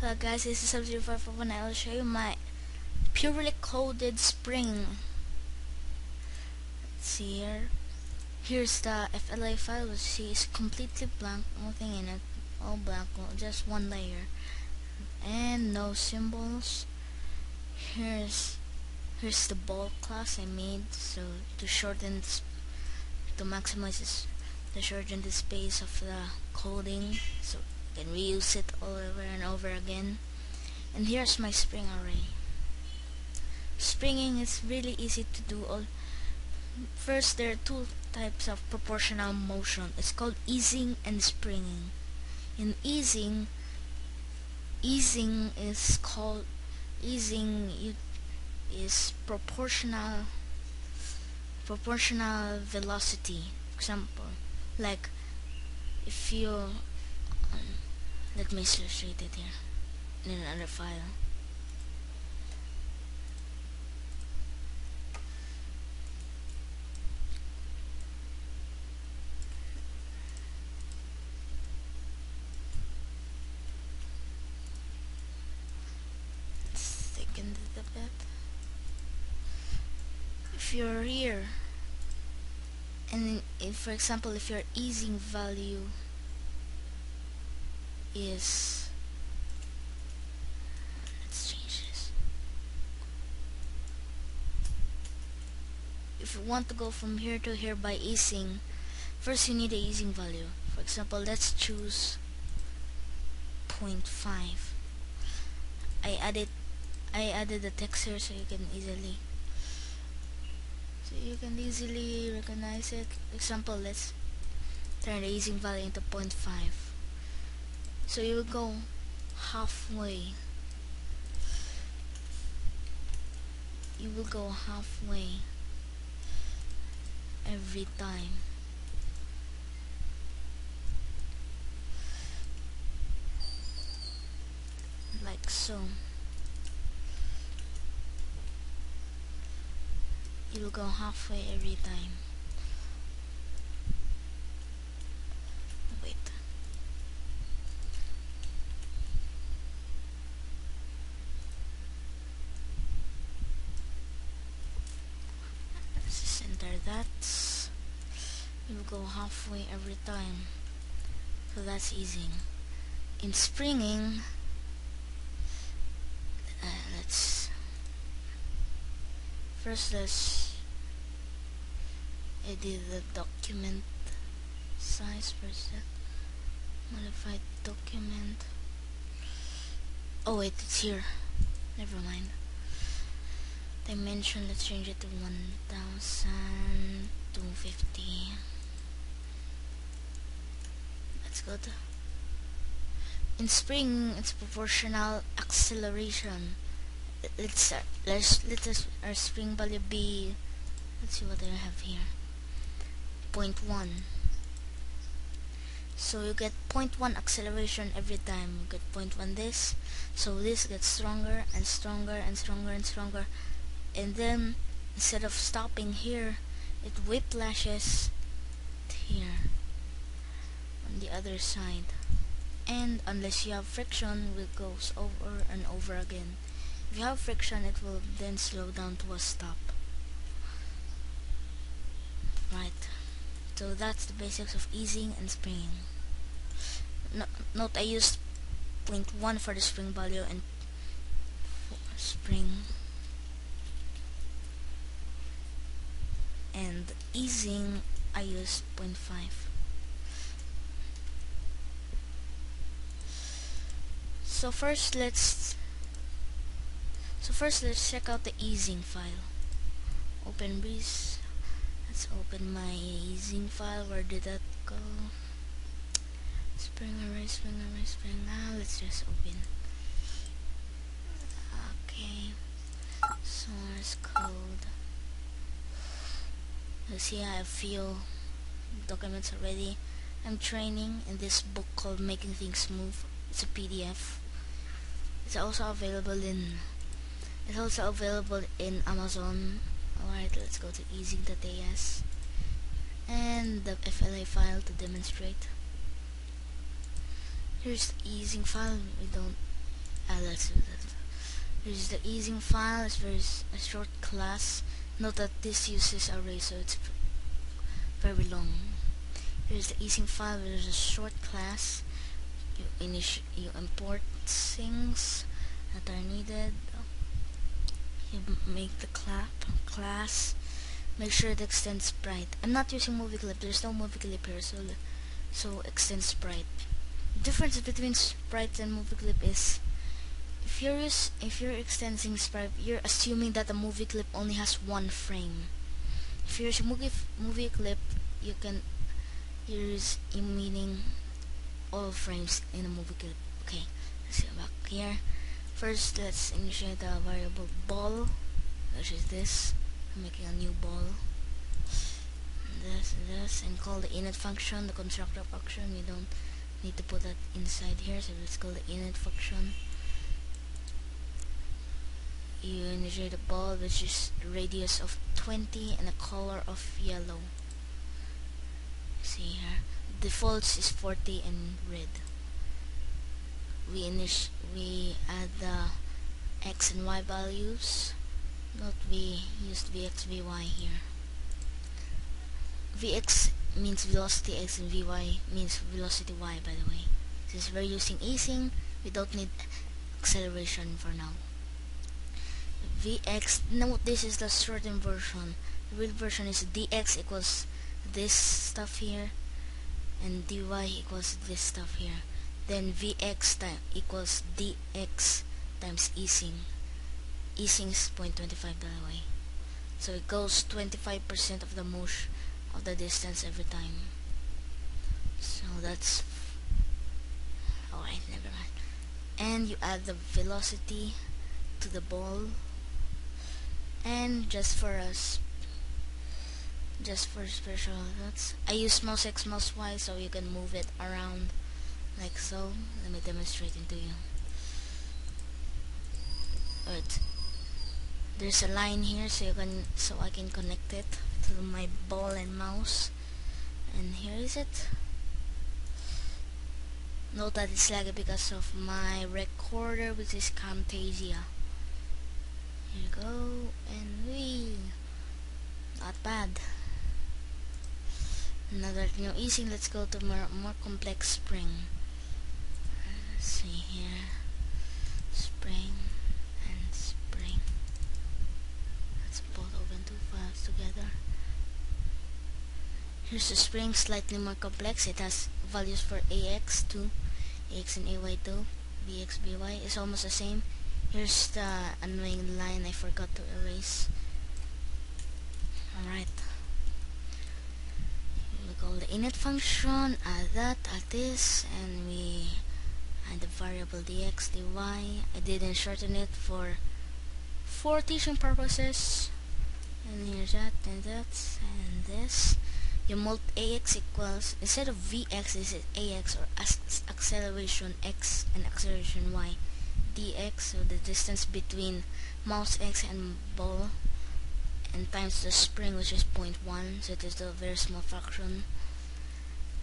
Hello guys, this is Sub05 and I will show you my purely coded spring. Let's see here. Here's the FLA file, which is completely blank, nothing in it, all blank, just one layer and no symbols. Here's the ball class I made, so to maximize the shorten the space of the coding, so you can reuse it all over and over again. And here's my spring array. Springing is really easy to do. First, there are two types of proportional motion. It's called easing and springing. In easing is proportional velocity. For example, like if you let me illustrate it here in another file. Let's thicken it a bit. If you're here, and if, for example, if your easing value is, let's change this. If you want to go from here to here by easing, first you need a easing value. For example, let's choose 0.5. I added the text here so you can easily recognize it. For example, let's turn the easing value into 0.5. So you will go halfway. You will go halfway every time. Like so. You will go halfway every time. Wait. Let's just enter that. You will go halfway every time. So that's easing. In springing, let's edit the document size. First, modify document. Oh wait, it's here. Never mind. Dimension, let's change it to 1250. That's good. In spring, it's proportional acceleration. Let our spring value be, let's see what I have here, 0.1. So you get 0.1 acceleration every time. You get 0.1 this, so this gets stronger and stronger and stronger and stronger, and then instead of stopping here, it whiplashes here on the other side, and unless you have friction, it goes over and over again. If you have friction, it will then slow down to a stop. Right, so that's the basics of easing and springing. Note I used 0.1 for the spring value and spring, and easing I used 0.5. So first let's check out the easing file. Open breeze. Let's open my easing file. Where did that go? Spring array. Let's just open. Okay. Source code. You see, I have few documents already. I'm training in this book called Making Things Move. It's a PDF. It's also available in Amazon. Alright, let's go to easing.as and the FLA file to demonstrate. Here's the easing file. We don't let's do that. Here's the easing file. It's a short class. Note that this uses array, so it's very long. Here's the easing file. There's a short class. You import things that are needed. You make the class. Make sure it extends sprite. I'm not using movie clip. There's no movie clip here, so extend sprite. The difference between sprite and movie clip is if you're extending sprite, you're assuming that a movie clip only has one frame. If you're using movie clip, you can use meaning all frames in a movie clip. Okay, let's go back here. First, let's initiate a variable ball, which is this. I'm making a new ball. This, and call the init function, the constructor function. You don't need to put that inside here, so let's call the init function. You initiate a ball which is radius of 20 and a color of yellow. See here, defaults is 40 and red. We add the x and y values. Note we used vx vy here. Vx means velocity x and vy means velocity y, by the way. Since we're using easing, we don't need acceleration for now. Vx, note this is the shortened version. The real version is dx equals this stuff here and dy equals this stuff here. Then vx equals dx times easing. Easing is 0.25, by the way. So it goes 25% of the motion of the distance every time. So that's alright, never mind. And you add the velocity to the ball. And just for special effects, I use mouse X, mouse Y, so you can move it around like so. Let me demonstrate it to you. Alright, there's a line here, so I can connect it to my ball and mouse. And here is it. Note that it's laggy because of my recorder, which is Camtasia. Here you go, and not bad. Another new easing. Let's go to more complex spring. Let's see here, spring and spring. Let's both open two files together. Here's the spring, slightly more complex. It has values for ax2, ax and ay2, bx, by. It's almost the same. Here's the annoying line I forgot to erase. Alright. We call the init function, add that, add this, and we add the variable dx, dy. I didn't shorten it for teaching purposes. And here's that, and that, and this. You ax equals, instead of vx, this is ax, or acceleration x and acceleration y. Dx, so the distance between mouse x and ball, and times the spring, which is 0.1, so it is a very small fraction.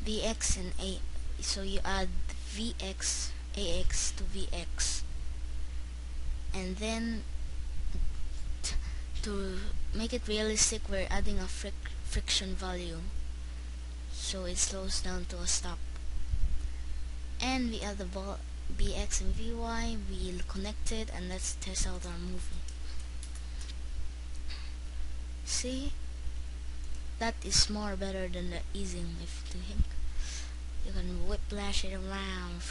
Vx and a, so you add vx, ax to vx, and then to make it realistic, we're adding a friction value, so it slows down to a stop. And we add the ball bx and vy, we'll connect it, and let's test out our movie. See, that is more better than the easing. If you think you can whiplash it around,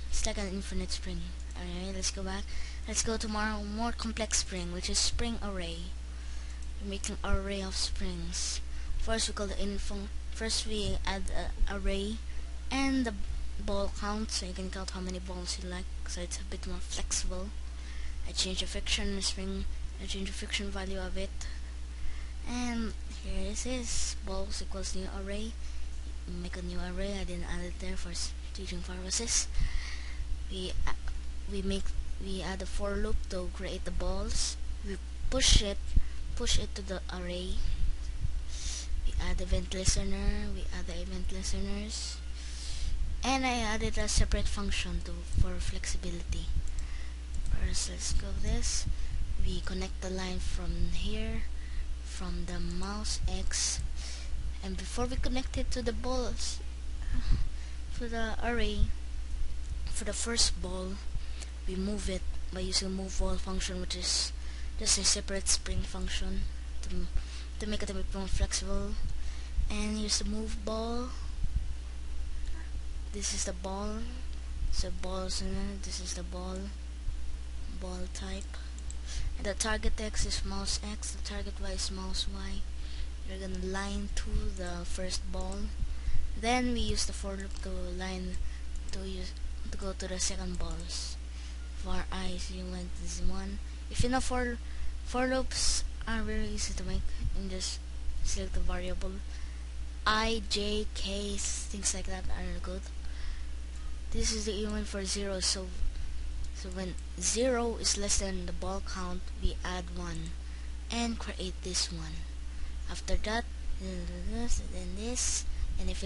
it's like an infinite spring. Alright, let's go back. Let's go to more complex spring, which is spring array. We're making an array of springs. First we call the init. First we add an array and the ball count, so you can count how many balls you like, so it's a bit more flexible. I change the friction string, I change the friction value of it, and here it is, balls equals new array. Make a new array. I didn't add it there for teaching purposes. We add a for loop to create the balls. We push it to the array. We add event listener, we add the event listeners. and I added a separate function for flexibility. First, let's go this. We connect the line from here, from the mouse X, and before we connect it to the balls, to the array, for the first ball, we move it by using move ball function, which is just a separate spring function to make it a bit more flexible. And use the move ball. This is the ball. So balls, and this is the ball type. And the target X is mouse X. The target Y is mouse Y. We're gonna line to the first ball. Then we use the for loop to line to go to the second balls. For I, so you went this one. If you know for loops are very easy to make, and just select the variable. I, J, K, things like that are good. This is the event for 0, so when 0 is less than the ball count, we add 1 and create this one. After that, this, then this, and if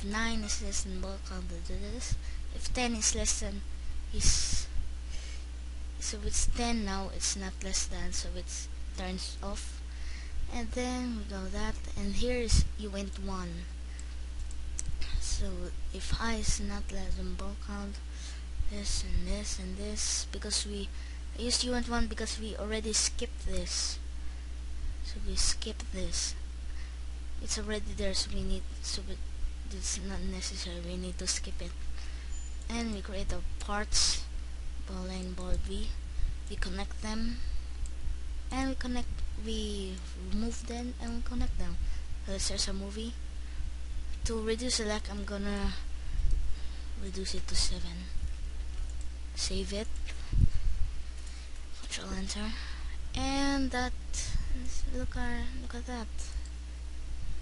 9 is less than ball count, do this. If 10 is less than so it's 10 now, it's not less than, so it turns off. And then we go that, and here is event 1. So if I is not less than ball count, this and this and this, because I used event 1 because we already skipped this. So we skip this. It's already there, so it's not necessary. We need to skip it. And we create the parts, ball A and ball B. We connect them, and we remove them, and we connect them. Let's search a movie. To reduce the lag, I'm gonna reduce it to 7. Save it. Control Enter, and look at that.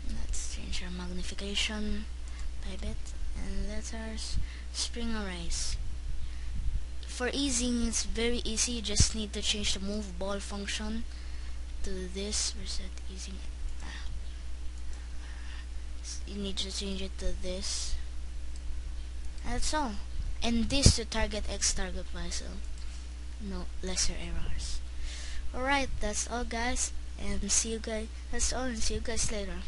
Let's change our magnification by bit, and that's our spring arrays. For easing, it's very easy. You just need to change the move ball function to this. Reset easing. You need to change it to this. That's all. And this to target X, target Y, so no lesser errors. Alright, that's all guys, and see you guys. That's all, and see you guys later.